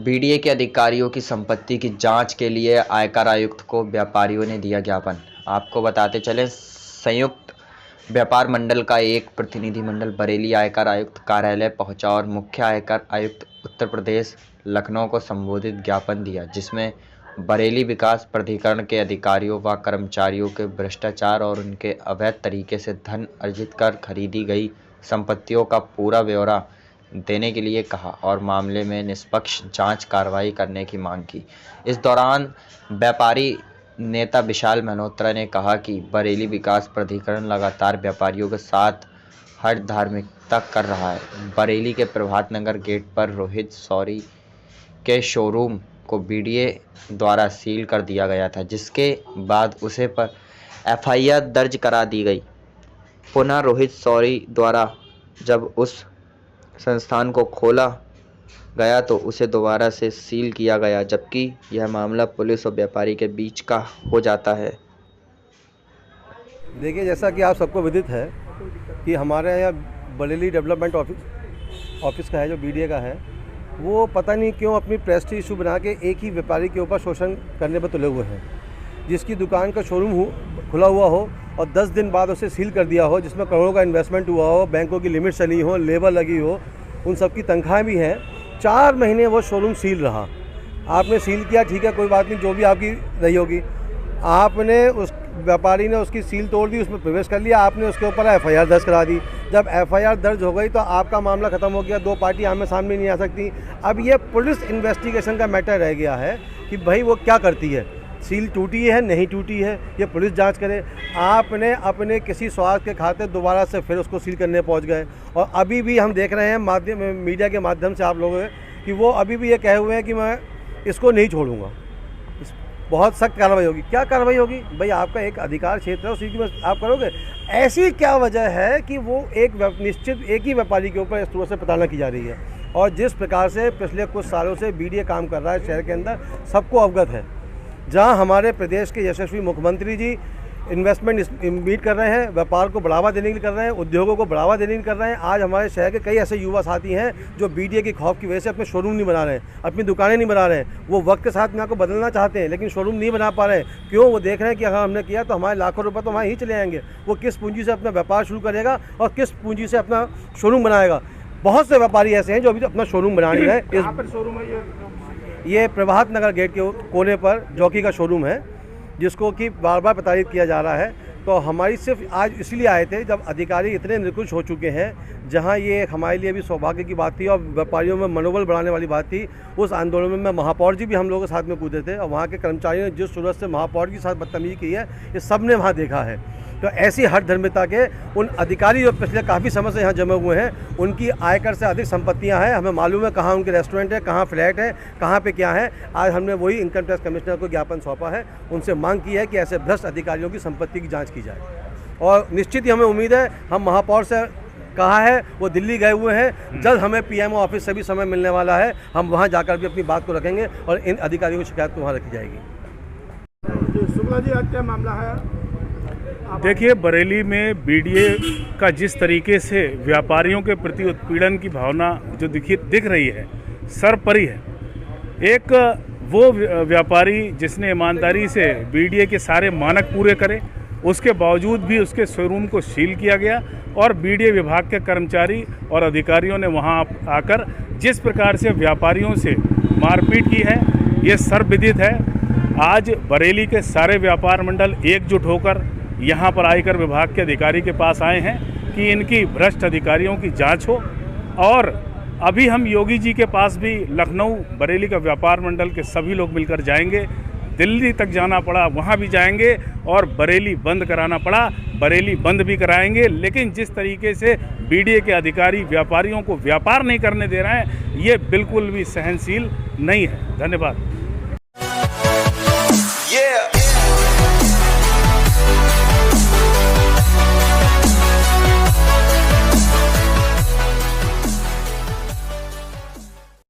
BDA के अधिकारियों की संपत्ति की जांच के लिए आयकर आयुक्त को व्यापारियों ने दिया ज्ञापन। आपको बताते चलें, संयुक्त व्यापार मंडल का एक प्रतिनिधिमंडल बरेली आयकर आयुक्त कार्यालय पहुंचा और मुख्य आयकर आयुक्त उत्तर प्रदेश लखनऊ को संबोधित ज्ञापन दिया, जिसमें बरेली विकास प्राधिकरण के अधिकारियों व कर्मचारियों के भ्रष्टाचार और उनके अवैध तरीके से धन अर्जित कर खरीदी गई संपत्तियों का पूरा ब्यौरा देने के लिए कहा और मामले में निष्पक्ष जांच कार्रवाई करने की मांग की। इस दौरान व्यापारी नेता विशाल मल्होत्रा ने कहा कि बरेली विकास प्राधिकरण लगातार व्यापारियों के साथ हठ धार्मिकता कर रहा है। बरेली के प्रभात नगर गेट पर रोहित सॉरी के शोरूम को बीडीए द्वारा सील कर दिया गया था, जिसके बाद उसे पर एफआईआर दर्ज करा दी गई। पुनः रोहित सॉरी द्वारा जब उस संस्थान को खोला गया तो उसे दोबारा से सील किया गया, जबकि यह मामला पुलिस और व्यापारी के बीच का हो जाता है। देखिए, जैसा कि आप सबको विदित है कि हमारे यहाँ बरेली डेवलपमेंट ऑफिस का है, जो बीडीए का है, वो पता नहीं क्यों अपनी प्रेस्टीज इशू बना के एक ही व्यापारी के ऊपर शोषण करने पर तुले हुए हैं। जिसकी दुकान का शोरूम खुला हुआ हो और 10 दिन बाद उसे सील कर दिया हो, जिसमें करोड़ों का इन्वेस्टमेंट हुआ हो, बैंकों की लिमिट चली हो, लेबर लगी हो, उन सब की तनख्वाहें भी हैं। 4 महीने वो शोरूम सील रहा। आपने सील किया, ठीक है, कोई बात नहीं, जो भी आपकी रही होगी। आपने उस व्यापारी ने उसकी सील तोड़ दी, उसमें प्रवेश कर लिया, आपने उसके ऊपर एफआईआर दर्ज करा दी। जब एफआईआर दर्ज हो गई तो आपका मामला ख़त्म हो गया, 2 पार्टी आमने सामने नहीं आ सकती। अब ये पुलिस इन्वेस्टिगेशन का मैटर रह गया है कि भाई वो क्या करती है, सील टूटी है नहीं टूटी है, ये पुलिस जांच करे। आपने अपने किसी स्वार्थ के खातिर दोबारा से फिर उसको सील करने पहुंच गए और अभी भी हम देख रहे हैं मीडिया के माध्यम से आप लोगों कि वो अभी भी ये कहे हुए हैं कि मैं इसको नहीं छोड़ूंगा, बहुत सख्त कार्रवाई होगी। क्या कार्रवाई होगी भाई? आपका एक अधिकार क्षेत्र है, उसी की बस आप करोगे। ऐसी क्या वजह है कि वो एक ही व्यापारी के ऊपर इस तरह से प्रताड़ना की जा रही है? और जिस प्रकार से पिछले कुछ सालों से बीडीए काम कर रहा है शहर के अंदर, सबको अवगत है। जहां हमारे प्रदेश के यशस्वी मुख्यमंत्री जी इन्वेस्टमेंट मीट कर रहे हैं, व्यापार को बढ़ावा देने के लिए कर रहे हैं, उद्योगों को बढ़ावा देने के लिए कर रहे हैं। आज हमारे शहर के कई ऐसे युवा साथी हैं जो बीडीए की खौफ की वजह से अपने शोरूम नहीं बना रहे हैं, अपनी दुकानें नहीं बना रहे हैं। वो वक्त के साथ यहाँ को बदलना चाहते हैं लेकिन शोरूम नहीं बना पा रहे हैं। क्यों? वो देख रहे हैं कि अगर हमने किया तो हमारे लाखों रुपये तो वहाँ ही चले जाएंगे। वो किस पूंजी से अपना व्यापार शुरू करेगा और किस पूंजी से अपना शोरूम बनाएगा? बहुत से व्यापारी ऐसे हैं जो अभी अपना शोरूम बना नहीं रहे। ये प्रभात नगर गेट के कोने पर जॉकी का शोरूम है, जिसको कि बार बार प्रताड़ित किया जा रहा है। तो हमारी सिर्फ आज इसलिए आए थे जब अधिकारी इतने निकृष्ट हो चुके हैं, जहां ये हमारे लिए भी सौभाग्य की बात थी और व्यापारियों में मनोबल बढ़ाने वाली बात थी। उस आंदोलन में महापौर जी भी हम लोगों के साथ में कूदे थे और वहाँ के कर्मचारियों ने जिस सूरत से महापौर के साथ बदतमीजी की है, ये सब ने वहाँ देखा है। तो ऐसी हठ धर्मिता के उन अधिकारी जो पिछले काफ़ी समय से यहाँ जमे हुए हैं, उनकी आयकर से अधिक संपत्तियाँ हैं। हमें मालूम है कहाँ उनके रेस्टोरेंट है, कहाँ फ्लैट है, कहाँ पे क्या है। आज हमने वही इनकम टैक्स कमिश्नर को ज्ञापन सौंपा है, उनसे मांग की है कि ऐसे भ्रष्ट अधिकारियों की संपत्ति की जाँच की जाए। और निश्चित ही हमें उम्मीद है, हम महापौर से कहा है, वो दिल्ली गए हुए हैं, जल्द हमें पीएमओ ऑफिस से भी समय मिलने वाला है। हम वहाँ जाकर भी अपनी बात को रखेंगे और इन अधिकारियों की शिकायत वहाँ रखी जाएगी। शुक्ला जी, आज क्या मामला है? देखिए, बरेली में बीडीए का जिस तरीके से व्यापारियों के प्रति उत्पीड़न की भावना जो दिख रही है, सर्वोपरि है। एक वो व्यापारी जिसने ईमानदारी से बीडीए के सारे मानक पूरे करे, उसके बावजूद भी उसके शोरूम को सील किया गया और बीडीए विभाग के कर्मचारी और अधिकारियों ने वहां आकर जिस प्रकार से व्यापारियों से मारपीट की है, ये सर्वविदित है। आज बरेली के सारे व्यापार मंडल एकजुट होकर यहाँ पर आयकर विभाग के अधिकारी के पास आए हैं कि इनकी भ्रष्ट अधिकारियों की जांच हो। और अभी हम योगी जी के पास भी लखनऊ बरेली का व्यापार मंडल के सभी लोग मिलकर जाएंगे। दिल्ली तक जाना पड़ा वहाँ भी जाएंगे और बरेली बंद कराना पड़ा बरेली बंद भी कराएंगे। लेकिन जिस तरीके से बीडीए के अधिकारी व्यापारियों को व्यापार नहीं करने दे रहे हैं, ये बिल्कुल भी सहनशील नहीं है। धन्यवाद।